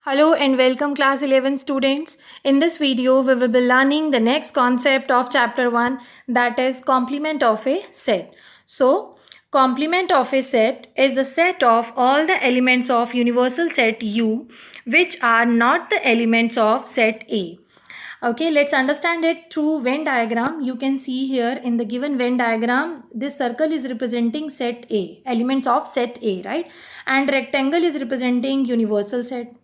Hello and welcome class 11 students. In this video we will be learning the next concept of chapter 1, that is complement of a set. So complement of a set is the set of all the elements of universal set U which are not the elements of set A. Okay, let's understand it through Venn diagram. You can see here in the given Venn diagram, this circle is representing set A, elements of set A, right? And rectangle is representing universal set.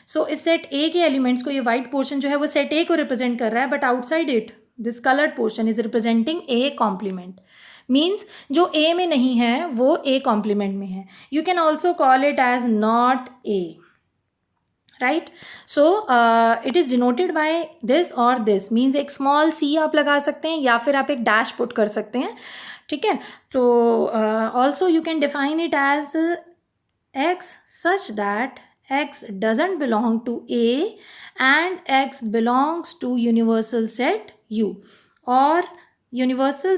सो इस set ए के elements को, ये white portion जो है वो set ए को represent कर रहा है, but outside it this coloured portion is representing a complement. Means जो ए में नहीं है वो ए कॉम्प्लीमेंट में है. You can also call it as not A, right. So it is denoted by this और दिस. मीन्स एक स्मॉल सी आप लगा सकते हैं या फिर आप एक डैश पुट कर सकते हैं. ठीक है. तो also you can define it as X such that x doesn't belong to A and x belongs to universal set U, or universal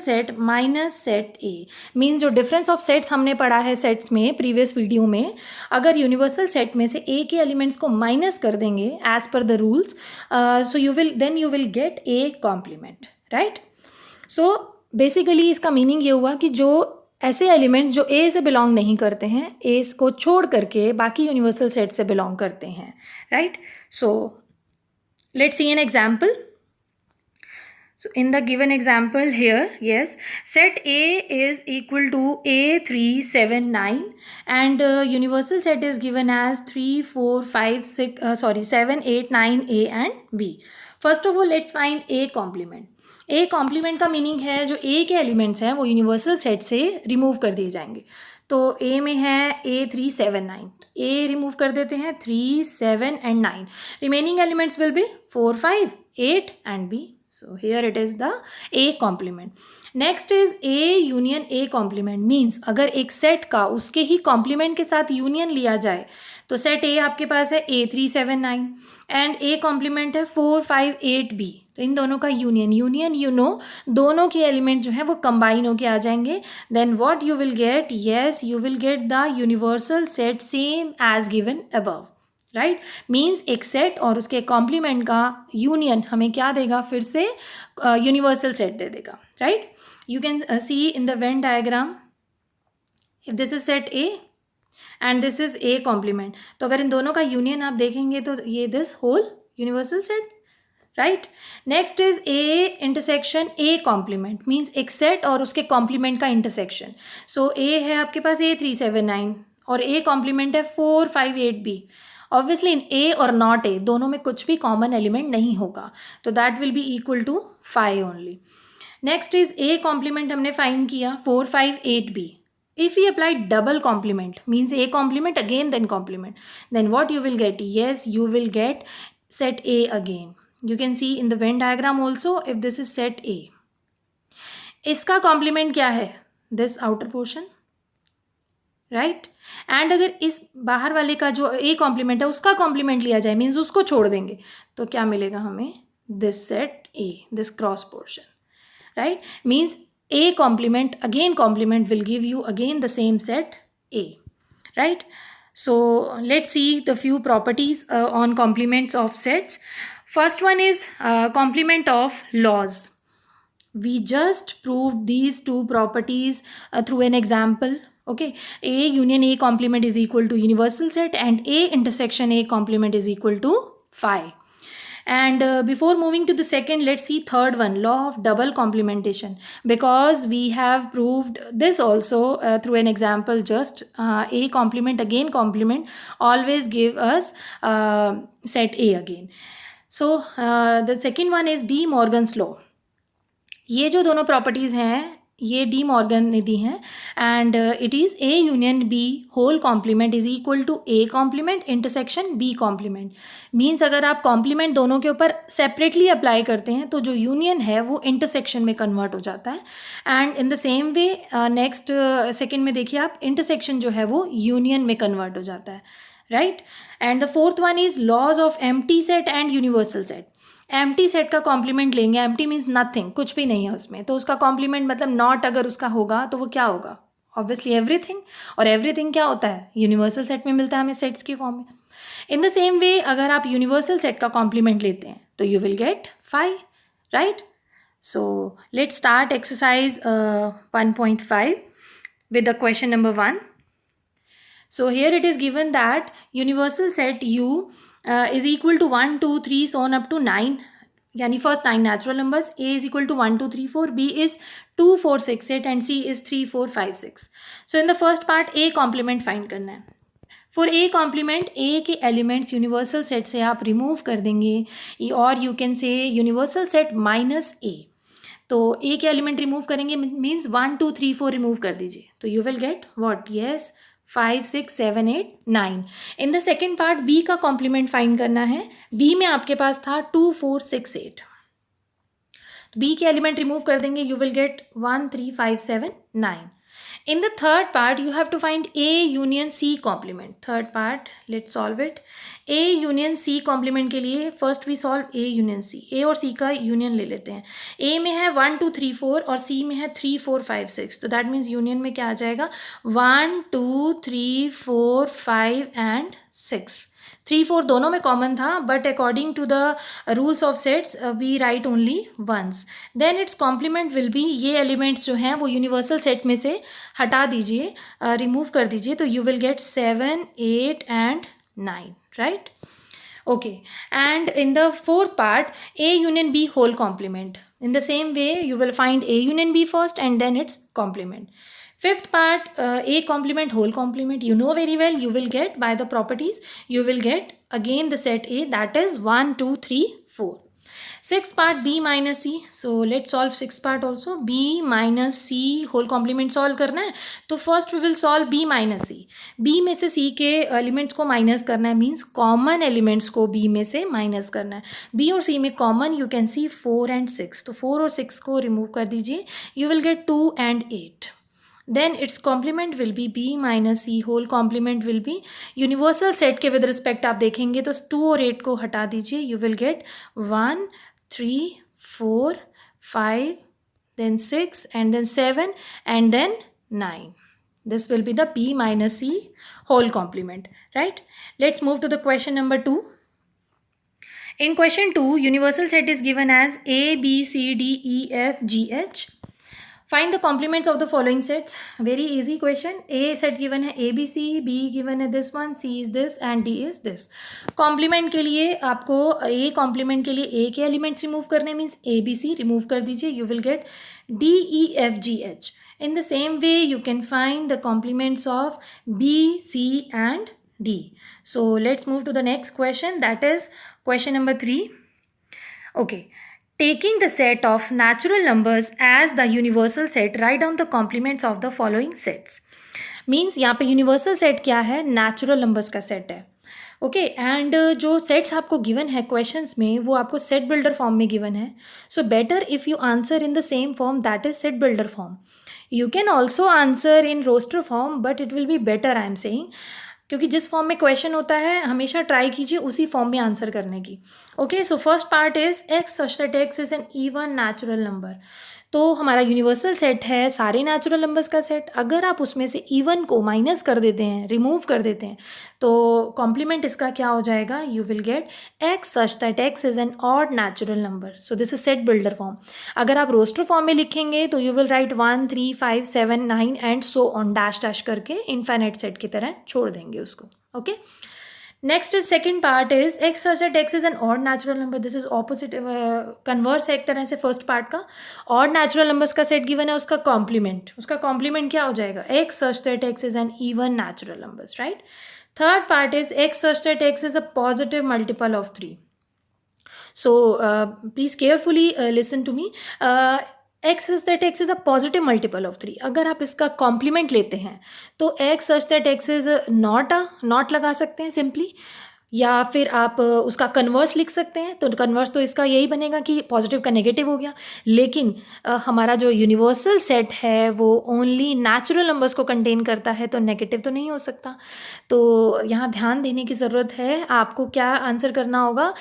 set minus set A. Means जो डिफरेंस ऑफ सेट्स हमने पढ़ा है sets में previous video में, अगर universal set में से A के एलिमेंट्स को माइनस कर देंगे as per the rules, so you will get A complement, right. So basically इसका मीनिंग ये हुआ कि जो ऐसे एलिमेंट्स जो ए से बिलोंग नहीं करते हैं, ए को छोड़ करके बाकी यूनिवर्सल सेट से बिलोंग करते हैं, right. So let's see an example. So in the given example here, yes, set A is equal to A 3 7 9 and universal set is given as 3 4 5 6 7 8 9 A and B. First of all, let's find A complement. A complement का meaning है जो A के elements हैं वो universal set से remove कर दिए जाएंगे. तो A में है A 3 7 9, A रिमूव कर देते हैं 3 7 and 9. Remaining elements will be 4 5 8 and B. So here it is the A complement. Next is A union A complement. Means अगर एक सेट का उसके ही कॉम्प्लीमेंट के साथ यूनियन लिया जाए तो सेट A आपके पास है A 3 7 9 एंड A कॉम्प्लीमेंट है 4 5 8 B. तो इन दोनों का यूनियन दोनों के एलिमेंट जो है वो कंबाइन होके आ जाएंगे. Then what you will get, yes you will get the universal set same as given above, right. Means एक सेट और उसके कॉम्प्लीमेंट का यूनियन हमें क्या देगा, फिर से यूनिवर्सल सेट दे देगा, right. You can see in the Venn diagram, if this is set A and this is A complement, तो अगर इन दोनों का यूनियन आप देखेंगे तो ये this whole universal set, right. Next is A intersection A complement. Means एक set और उसके कॉम्प्लीमेंट का इंटरसेक्शन. सो ए है आपके पास A 3 7 9 और ए कॉम्प्लीमेंट है 4 5 8 B. ऑब्वियसली इन ए और नॉट ए दोनों में कुछ भी कॉमन एलिमेंट नहीं होगा, तो that will be equal to 5 only. Next is A complement हमने फाइंड किया 4 5 8 B. If we apply double complement, means A complement again then complement, then what you will get, yes you will get set A again. You can see in the Venn diagram also, if this is set A, इसका complement क्या है, this outer portion, right. And अगर इस बाहर वाले का जो A complement है उसका कॉम्प्लीमेंट लिया जाए, मीन्स उसको छोड़ देंगे, तो क्या मिलेगा हमें, this set A, this cross portion, right. Means A complement again complement will give you again the same set A, right. So let's see the few properties on complements of sets. First one is complement of laws. We just proved these two properties through an example. Okay, A union A complement is equal to universal set and A intersection A complement is equal to phi. And before moving to the second, let's see third one, law of double complementation, because we have proved this also through an example. Just A complement again complement always give us set A again. So the second one is De Morgan's law. ये जो दोनों properties हैं ये De Morgan ने दी हैं and it is A union B whole complement is equal to A complement intersection B complement. Means अगर आप कॉम्प्लीमेंट दोनों के ऊपर सेपरेटली अप्लाई करते हैं तो जो यूनियन है वो इंटरसेक्शन में कन्वर्ट हो जाता है. And in the same way next second में देखिए आप, इंटरसेक्शन जो है वो यूनियन में कन्वर्ट हो जाता है, right. And the fourth one is laws of empty set and universal set. Empty set का कॉम्प्लीमेंट लेंगे, एम्प्टी मीन्स नथिंग, कुछ भी नहीं है उसमें, तो उसका कॉम्प्लीमेंट मतलब नॉट अगर उसका होगा तो वो क्या होगा, ऑब्वियसली एवरीथिंग, और एवरीथिंग क्या होता है, यूनिवर्सल सेट में मिलता है हमें सेट्स की फॉर्म में. इन द सेम वे अगर आप यूनिवर्सल सेट का कॉम्प्लीमेंट लेते हैं तो you will gate 5, right. So let's start exercise 1.5 with the question number 1. So here it is given that universal set U is equal to 1, 2, 3 so on up to 9. यानी first 9 natural numbers. A is equal to 1, 2, 3, 4, B is 2, 4, 6, 8 and C is 3, 4, 5, 6. So in the first part A complement find करना है. For A complement A के elements universal set से आप remove कर देंगे, और you can say universal set minus A. तो A के एलिमेंट रिमूव करेंगे मीन्स 1, 2, 3, 4 रिमूव कर दीजिए, तो you will get what, yes 5, 6, 7, 8, 9. In the second part B का कॉम्प्लीमेंट फाइंड करना है. बी में आपके पास था 2, 4, 6, 8. तो बी के एलिमेंट रिमूव कर देंगे, you will get 1, 3, 5, 7, 9. In the third part, you have to find A union C complement. Third part, let's solve it. A union C complement के लिए first we solve A union C. A और C का union ले लेते हैं. A में है 1, 2, 3, 4 और C में है 3, 4, 5, 6. तो that means union में क्या आ जाएगा, 1, 2, 3, 4, 5 and 6. 3, 4 दोनों में कॉमन था, but according to the rules of sets we write only once. Then its complement will be, ये एलिमेंट्स जो हैं वो यूनिवर्सल सेट में से हटा दीजिए, रिमूव कर दीजिए, तो you will gate 7, 8 and 9, right. Okay, and in the fourth part A union B whole complement. In the same way you will find A union B first and then its complement. Fifth part, A complement whole complement, you know very well, you will get by the properties, you will get again the set A, that is 1, 2, 3, 4. Sixth part B minus C. So let's solve sixth part also. B minus C whole complement solve करना है, तो first we will solve B minus C. B में से C के elements को minus करना है, means common elements को B में से माइनस करना है. B और C में common you can C 4 and 6, तो 4 और 6 को रिमूव कर दीजिए, you will gate 2 and 8. Then its complement will be B minus C whole complement will be universal set के with respect आप देखेंगे तो 2 और 8 को हटा दीजिए, you will get 1, 3, 4, 5, then 6 and then 7 and then 9. This will be the B minus C whole complement, right? Let's move to the question number 2. In question 2, universal set is given as A, B, C, D, E, F, G, H. Find the complements of the following sets. Very easy question. A set given है ABC, B given है this one, C is this and D is this. Complement के लिए आपको A complement के लिए A के elements remove करने means ABC remove कर दीजिए, you will get D, E, F, G, H. In the same way you can find the complements of B, C and D. So let's move to the next question, that is question number 3. Okay. Taking the set of natural numbers as the universal set, write down the complements of the following sets. Means यहाँ पे universal set क्या है, natural numbers का set है. Okay, and जो sets आपको given है questions में वो आपको सेट बिल्डर फॉर्म में गिवन है. So better if you answer in the same form, that is set builder form. You can also answer in roster form, but it will be better, I am saying, क्योंकि जिस form में question होता है हमेशा try कीजिए उसी form में answer करने की. Okay, so first part is x such that x is an even natural number. तो हमारा यूनिवर्सल सेट है सारे नेचुरल नंबर्स का सेट. अगर आप उसमें से इवन को माइनस कर देते हैं, रिमूव कर देते हैं, तो कॉम्प्लीमेंट इसका क्या हो जाएगा, you will get x such that x is N odd natural number. So this is set builder form. अगर आप रोस्टर फॉर्म में लिखेंगे तो you will write 1, 3, 5, 7, 9 and so on, dash dash करके इनफाइनाइट सेट की तरह छोड़ देंगे उसको. Okay, next is second part is x such that x is N odd natural number. This is opposite, converse है एक तरह से फर्स्ट पार्ट का. ऑड नेचुरल नंबर्स का सेट गिवन है, उसका कॉम्प्लीमेंट क्या हो जाएगा, x such that x is an even natural numbers, right. Third part is x such that x is a positive multiple of 3. So please carefully listen to me. X such that x is a positive multiple of 3. अगर आप इसका complement लेते हैं तो x such that x is not लगा सकते हैं simply, या फिर आप उसका कन्वर्स लिख सकते हैं. तो कन्वर्स तो इसका यही बनेगा कि पॉजिटिव का नेगेटिव हो गया. लेकिन हमारा जो यूनिवर्सल सेट है वो ओनली नेचुरल नंबर्स को कंटेन करता है, तो नेगेटिव तो नहीं हो सकता. तो यहाँ ध्यान देने की ज़रूरत है. आपको क्या आंसर करना होगा,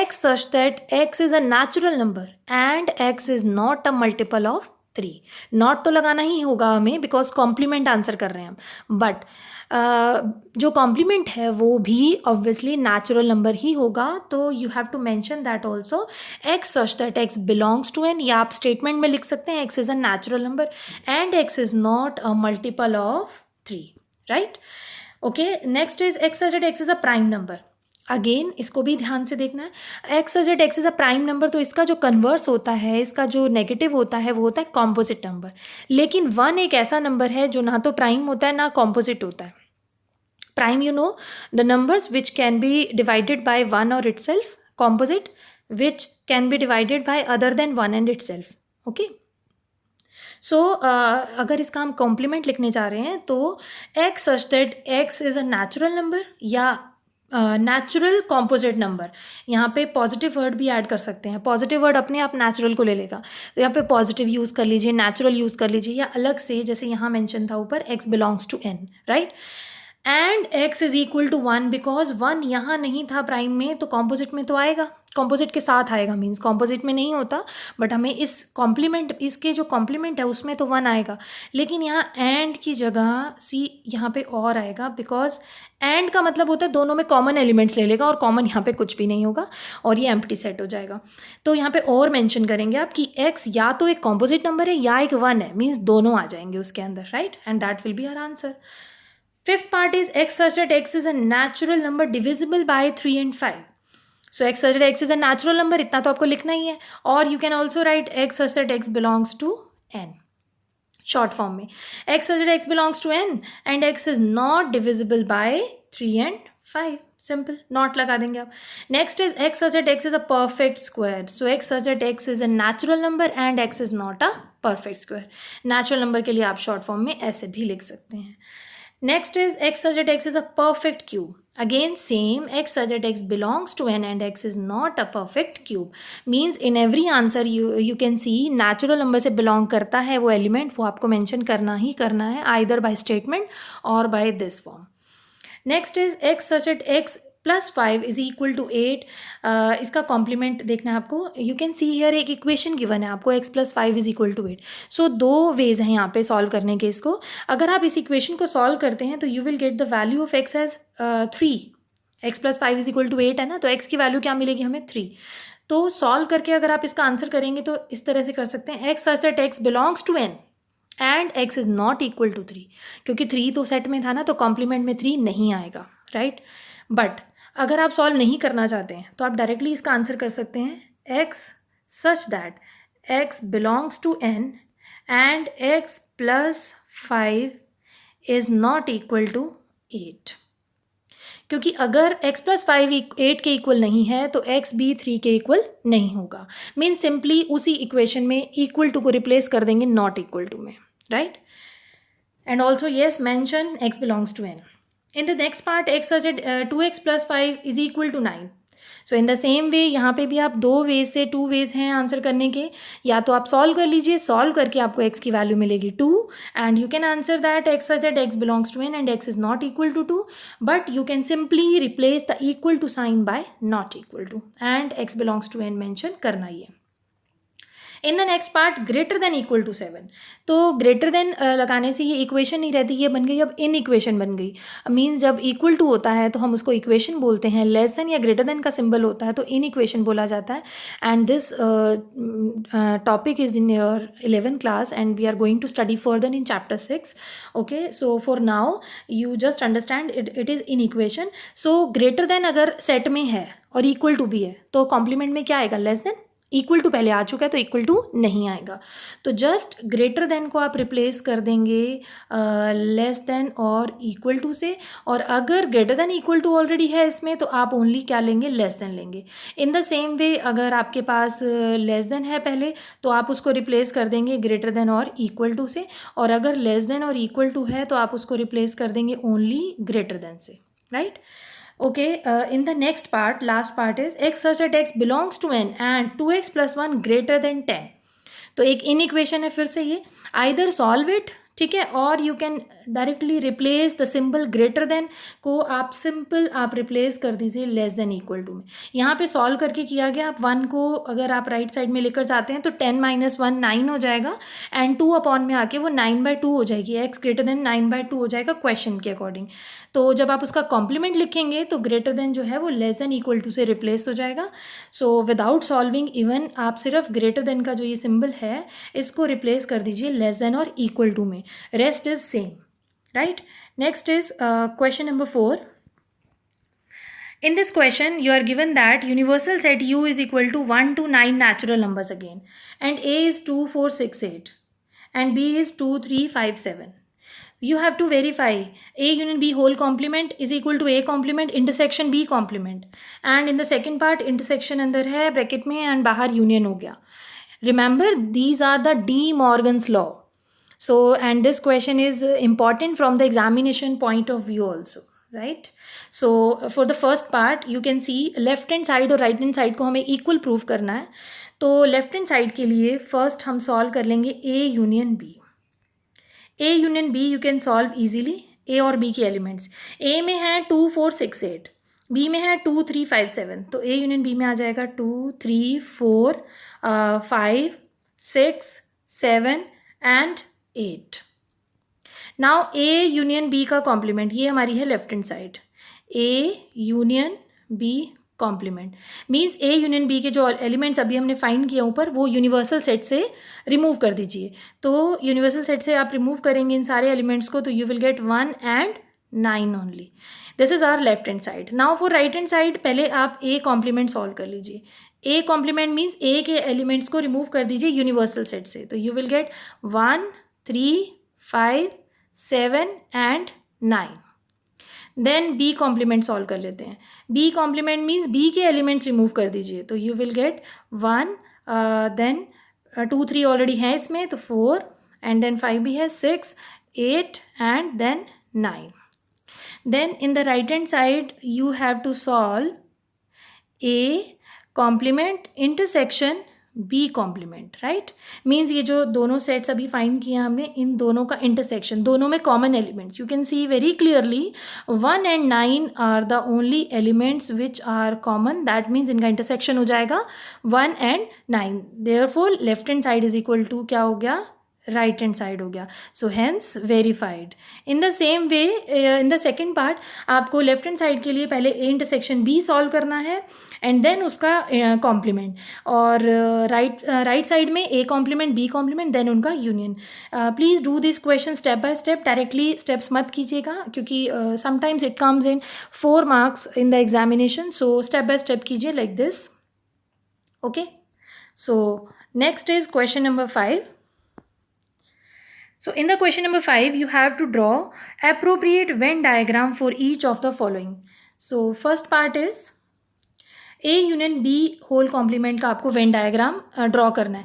x such that x is a natural number and x is not a multiple of 3। Not तो लगाना ही होगा हमें बिकॉज कॉम्प्लीमेंट आंसर कर रहे हैं हम, बट जो कॉम्प्लीमेंट है वो भी ऑब्वियसली नेचुरल नंबर ही होगा, तो you have to mention that also x such that x belongs to N, या आप स्टेटमेंट में लिख सकते हैं x is a natural number and x is not a multiple of 3, right. Okay, next is x such that x is a prime number. Again इसको भी ध्यान से देखना है, x such that x is a prime number, तो इसका जो converse होता है, इसका जो नेगेटिव होता है वो होता है कॉम्पोजिट नंबर। लेकिन 1 एक ऐसा नंबर है जो ना तो प्राइम होता है ना कॉम्पोजिट होता है। Prime, you know, the numbers which can be divided by 1 or itself. Composite, which can be divided by other than 1 and itself. Okay. सो अगर इसका हम कॉम्प्लीमेंट लिखने जा रहे हैं तो x such that x is a natural number या natural composite number. यहाँ पे पॉजिटिव वर्ड भी ऐड कर सकते हैं, पॉजिटिव वर्ड अपने आप नेचुरल को ले लेगा, तो यहाँ पे पॉजिटिव यूज़ कर लीजिए, नेचुरल यूज़ कर लीजिए, या अलग से जैसे यहाँ मेंशन था ऊपर x belongs to N, right. And x is equal to 1 because 1 यहाँ नहीं था प्राइम में, तो कॉम्पोजिट में तो आएगा, कॉम्पोजिट के साथ आएगा, मीन्स कॉम्पोजिट में नहीं होता, बट हमें इस कॉम्प्लीमेंट, इसके जो कॉम्प्लीमेंट है उसमें तो 1 आएगा, लेकिन यहाँ एंड की जगह सी यहाँ पे और आएगा, बिकॉज एंड का मतलब होता है दोनों में कॉमन एलिमेंट्स ले लेगा, और कॉमन यहाँ पे कुछ भी नहीं होगा और ये एम्प्टी सेट हो जाएगा। तो यहाँ पे और मेंशन करेंगे आप कि एक्स या तो एक कॉम्पोजिट नंबर है या एक 1 है, मीन्स दोनों आ जाएंगे उसके अंदर, right, and that will be our answer. Fifth part is x such that x is a natural number divisible by 3 and 5. So x such that x is a natural number, इतना तो आपको लिखना ही है, और you can also write x such that x belongs to n. Short form में x such that x belongs to n and x is not divisible by 3 and 5. Simple, not लगा देंगे आप. Next is x such that x is a perfect square. So x such that x is a natural number and x is not a perfect square. Natural number के लिए आप short form में ऐसे भी लिख सकते हैं. Next is x such that x is a perfect cube. Again same, x such that x belongs to n and x is not a perfect cube. Means in every answer you can see natural number से belong करता है वो element, वो आपको mention करना ही करना है, either by statement or by this form. Next is x such that x plus 5 is equal to 8. इसका कॉम्प्लीमेंट देखना है आपको. यू कैन सी हियर एक इक्वेशन गिवन है आपको, x plus 5 is equal to 8. So 2 ways हैं यहाँ पे सॉल्व करने के इसको. अगर आप इस इक्वेशन को सॉल्व करते हैं तो you will get the value of x as 3. x plus 5 is equal to 8 है ना, तो x की वैल्यू क्या मिलेगी हमें 3. तो सॉल्व करके अगर आप इसका आंसर करेंगे तो इस तरह से कर सकते हैं, x such that x belongs to n and x is not equal to 3. क्योंकि 3 तो सेट में था ना, तो कॉम्प्लीमेंट में 3 नहीं आएगा, राइट. बट अगर आप सॉल्व नहीं करना चाहते हैं तो आप डायरेक्टली इसका आंसर कर सकते हैं, x such that x belongs to n and x plus 5 is not equal to 8. क्योंकि अगर x प्लस 5 8 के इक्वल नहीं है तो x भी 3 के इक्वल नहीं होगा. मीन सिंपली उसी इक्वेशन में इक्वल टू को रिप्लेस कर देंगे नॉट इक्वल टू में, right. And also yes mention x belongs to n. In the next part, x such that 2x plus 5 is equal to 9. So in the same way यहाँ पे भी आप 2 veg से 2 ways हैं answer करने के. या तो आप सॉल्व कर लीजिए, सॉल्व करके आपको x की वैल्यू मिलेगी 2 and you can answer that x such that x belongs to n and x is not equal to 2. But you can simply replace the equal to sign by not equal to and x belongs to n mention करना ही है. In the next part greater than equal to 7. तो greater than लगाने से ये equation नहीं रहती, ये बन गई अब इन इक्वेशन बन गई. मीन्स जब इक्वल टू होता है तो हम उसको इक्वेशन बोलते हैं, लेस देन या ग्रेटर देन का सिंबल होता है तो इन इक्वेशन बोला जाता है. And this topic is in your 11th class and we are going to study further in chapter 6. Okay, so for now you just understand it is inequation. So greater than अगर set में है और equal to भी है तो complement में क्या आएगा, लेस देन. इक्वल टू पहले आ चुका है तो इक्वल टू नहीं आएगा. तो जस्ट ग्रेटर देन को आप रिप्लेस कर देंगे लेस देन और इक्वल टू से. और अगर greater than equal to already है इसमें तो आप ओनली क्या लेंगे, लेस देन लेंगे. इन द सेम वे अगर आपके पास लेस देन है पहले तो आप उसको रिप्लेस कर देंगे ग्रेटर देन और इक्वल टू से. और अगर लेस देन और इक्वल टू है तो आप उसको रिप्लेस कर देंगे ओनली ग्रेटर देन से, right. Okay, in the next part, last part is x such that x belongs to n and 2x plus 1 greater than 10. तो एक इन इक्वेशन है फिर से ये, आइदर सॉल्व इट ठीक है, और you can directly replace the symbol greater than को आप रिप्लेस कर दीजिए लेस देन इक्वल टू में। यहाँ पे सॉल्व करके किया गया, आप 1 को अगर आप राइट साइड में लेकर जाते हैं तो 10 - 1 9 हो जाएगा, एंड 2 अपॉन में आके वो 9/2 हो जाएगी, x ग्रेटर देन 9/2 हो जाएगा क्वेश्चन के अकॉर्डिंग। तो जब आप उसका कॉम्प्लीमेंट लिखेंगे तो ग्रेटर देन जो है वो लेस देन इक्वल टू से रिप्लेस हो जाएगा। सो विदाउट सॉल्विंग इवन आप सिर्फ ग्रेटर देन का जो ये सिंबल है इसको रिप्लेस कर दीजिए लेस देन और इक्वल टू में, rest is same, right? Next is question number 4. In this question you are given that universal set u is equal to 1 to 9 natural numbers again, and a is 2 4 6 8 and b is 2 3 5 7. You have to verify a union b whole complement is equal to a complement intersection b complement, and in the second part intersection अंदर है bracket में and बाहर union हो गया. Remember these are the De Morgan's law. So, and this question is important from the examination point of view also, right? So, for the first part, you can see left hand side और right hand side को हमें equal prove करना है. तो left hand side के लिए first हम solve कर लेंगे A union B. A union B you can solve easily. A और B के elements. A में है 2 4 6 8. B में है 2 3 5 7. तो A union B में आ जाएगा 2 3 4 5 6 7 and 8. Now A union B का कॉम्प्लीमेंट, ये हमारी है left hand side, A union B complement means A union B के जो एलिमेंट्स अभी हमने फाइंड किया ऊपर वो यूनिवर्सल सेट से रिमूव कर दीजिए. तो यूनिवर्सल सेट से आप रिमूव करेंगे इन सारे एलिमेंट्स को तो you will get 1 and 9 only. This is our left hand side. Now for right hand side पहले आप A कॉम्प्लीमेंट सॉल्व कर लीजिए. A कॉम्प्लीमेंट मीन्स A के एलिमेंट्स को रिमूव कर दीजिए यूनिवर्सल सेट से, तो you will get 1 3 5 7 and 9. Then B complement solve कर लेते हैं. B कॉम्प्लीमेंट मीन्स B के एलिमेंट्स रिमूव कर दीजिए, तो you will get 1 then 2 3 already हैं इसमें तो 4 एंड देन 5 भी है 6 8 and then 9. Then in the right hand side you have to solve A complement intersection B complement, right? Means ये जो दोनों सेट्स अभी फाइंड किए हमने इन दोनों का इंटरसेक्शन, दोनों में common elements you can see very clearly 1 and 9 are the only elements which are common, that means इनका इंटरसेक्शन हो जाएगा 1 and 9. Therefore left hand side is equal to क्या हो गया, राइट हैंड साइड हो गया. So hence verified. In the same way in the second part आपको left hand side के लिए पहले ए इंटरसेक्शन बी सॉल्व करना है एंड देन उसका कॉम्प्लीमेंट, और राइट साइड में A complement B complement then उनका union. Please do this question step by step, directly steps मत कीजिएगा क्योंकि sometimes it comes in 4 marks in the examination. So step by step कीजिए like this. Okay, so next is question number 5. So in the question number 5, you have to draw appropriate Venn diagram for each of the following. So first part is A union B whole complement का आपको Venn diagram draw करना है.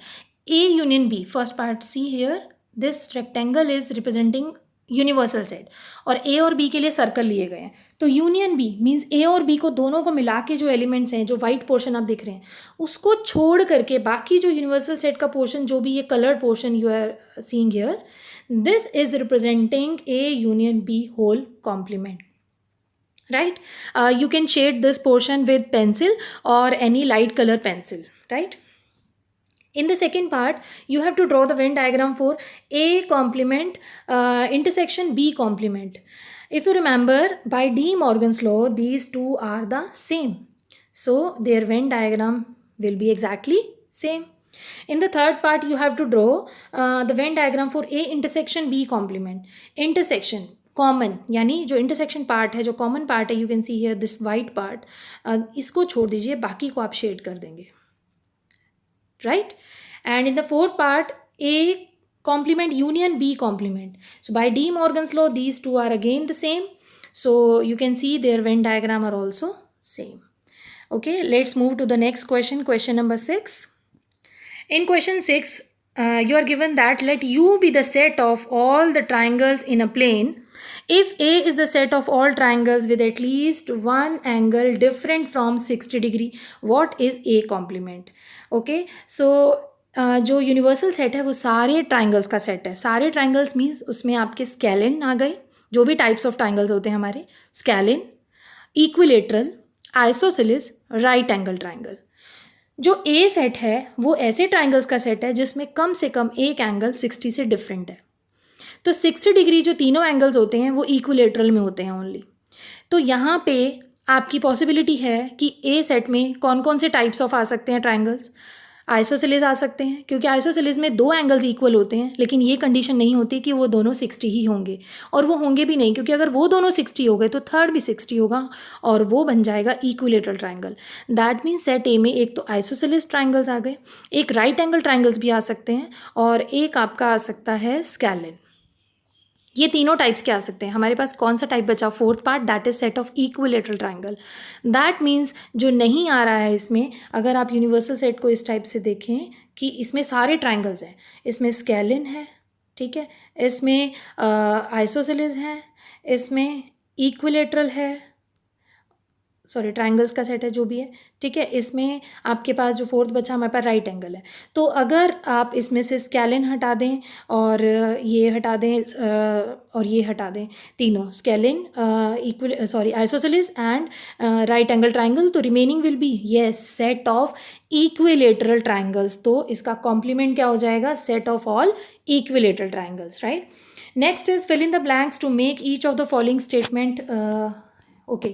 A union B, first part, see here, this rectangle is representing universal set और A और B के लिए circle लिए गए हैं. तो यूनियन B मीन्स A और B को दोनों को मिला के जो एलिमेंट्स हैं, जो वाइट पोर्शन आप देख रहे हैं उसको छोड़ करके बाकी जो यूनिवर्सल सेट का पोर्शन, जो भी ये coloured portion you are seeing here, this is representing A union B whole complement, right? You can shade this portion with pencil or any light color pencil, right? In the second part, you have to draw the Venn diagram for A complement intersection B complement. If you remember, by De Morgan's law, these two are the same. So, their Venn diagram will be exactly same. In the third part, you have to draw the Venn diagram for A intersection B complement. Intersection, common, यानी जो intersection part है, जो common part है, you can see here this white part, इसको छोड़ दीजिए, बाकी को आप शेड कर देंगे, right? And in the fourth part A complement union B complement. So by De Morgan's law, these two are again the same. So you can see their Venn diagram are also same. Okay, let's move to the next question, question number 6. In question 6, you are given that let U be the set of all the triangles in a plane if A is the set of all triangles with at least one angle different from 60 degree. What is A complement? Okay, so जो universal set है वो सारे triangles का set है. सारे triangles means उसमें आपके scalene आ गए, जो भी टाइप्स ऑफ ट्राइंगल्स होते हैं हमारे, scalene, equilateral, isosceles, right angle triangle. जो ए सेट है वो ऐसे ट्राइंगल्स का सेट है जिसमें कम से कम एक एंगल 60 से डिफरेंट है. तो 60 डिग्री जो तीनों एंगल्स होते हैं वो इक्विलेटरल में होते हैं ओनली. तो यहाँ पे आपकी पॉसिबिलिटी है कि ए सेट में कौन कौन से टाइप्स ऑफ आ सकते हैं ट्राइंगल्स. आइसोसेलेस आ सकते हैं, क्योंकि आइसोसेलेस में दो एंगल्स इक्वल होते हैं, लेकिन ये कंडीशन नहीं होती कि वो दोनों 60 ही होंगे, और वो होंगे भी नहीं, क्योंकि अगर वो दोनों 60 हो गए तो थर्ड भी 60 होगा और वो बन जाएगा equilateral triangle. That means set ए में एक तो आइसोसेलेस ट्राइंगल्स आ गए, एक राइट एंगल ट्राइंगल्स भी आ सकते हैं, और एक आपका आ सकता है स्केलिन. ये तीनों टाइप्स के आ सकते हैं. हमारे पास कौन सा टाइप बचा, fourth part, that is set of equilateral triangle. That means जो नहीं आ रहा है इसमें, अगर आप यूनिवर्सल सेट को इस टाइप से देखें कि इसमें सारे ट्राइंगल्स हैं, इसमें स्केलिन है, ठीक है, इसमें आइसोसेलेस है, इसमें इक्विलेटरल है, सॉरी ट्राइंगल्स का सेट है जो भी है, ठीक है, इसमें आपके पास जो फोर्थ बचा हमारे पास राइट एंगल है. तो अगर आप इसमें से स्केलिन हटा दें और ये हटा दें और ये हटा दें, तीनों scalene, isosceles and right angle triangle, तो remaining will be yes set of equilateral triangles. तो इसका कॉम्प्लीमेंट क्या हो जाएगा, set of all equilateral triangles, right. Next is fill in the blanks to make each of the following statement. Okay,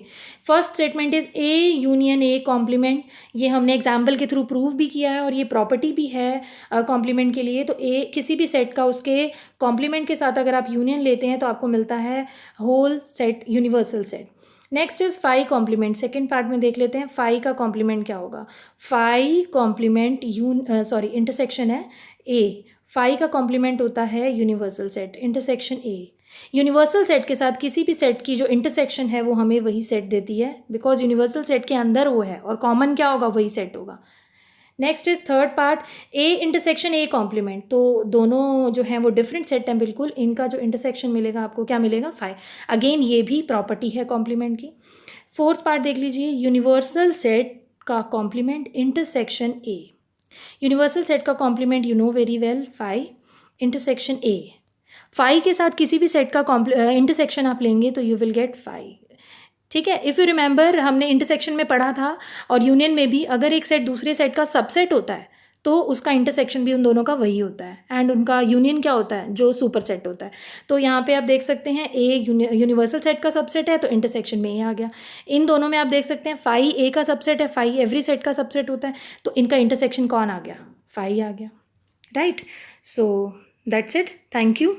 first statement is A union A complement. ये हमने example के through prove भी किया है और ये प्रॉपर्टी भी है कॉम्प्लीमेंट के लिए. तो ए किसी भी सेट का उसके कॉम्प्लीमेंट के साथ अगर आप यूनियन लेते हैं तो आपको मिलता है whole set, universal set. Next is phi complement. Second part में देख लेते हैं फाई का कॉम्प्लीमेंट क्या होगा. फाई कॉम्प्लीमेंट इंटरसेक्शन है ए. फाई का कॉम्प्लीमेंट होता है universal set, intersection A. Universal set के साथ किसी भी सेट की जो इंटरसेक्शन है वो हमें वही सेट देती है, बिकॉज यूनिवर्सल सेट के अंदर वो है और कॉमन क्या होगा, वही सेट होगा. Next is third part, A intersection A complement. तो दोनों जो हैं वो डिफरेंट सेट हैं बिल्कुल, इनका जो इंटरसेक्शन मिलेगा आपको क्या मिलेगा, फाई. अगेन ये भी प्रॉपर्टी है कॉम्प्लीमेंट की. फोर्थ पार्ट देख लीजिए, यूनिवर्सल सेट का complement intersection A. Universal set का complement you know very well, phi intersection A. Phi के साथ किसी भी सेट का इंटरसेक्शन आप लेंगे तो यू विल गेट फाई, ठीक है. इफ़ यू रिमेंबर हमने इंटरसेक्शन में पढ़ा था और यूनियन में भी, अगर एक सेट दूसरे सेट का सबसेट होता है तो उसका इंटरसेक्शन भी उन दोनों का वही होता है, एंड उनका यूनियन क्या होता है, जो सुपर सेट होता है. तो यहाँ पे आप देख सकते हैं ए यूनिवर्सल सेट का सबसेट है तो इंटरसेक्शन में ए आ गया. इन दोनों में आप देख सकते हैं फाई ए का सबसेट है, फाई एवरी सेट का सबसेट होता है, तो इनका इंटरसेक्शन कौन आ गया, फाई आ गया, right. So that's it, thank you.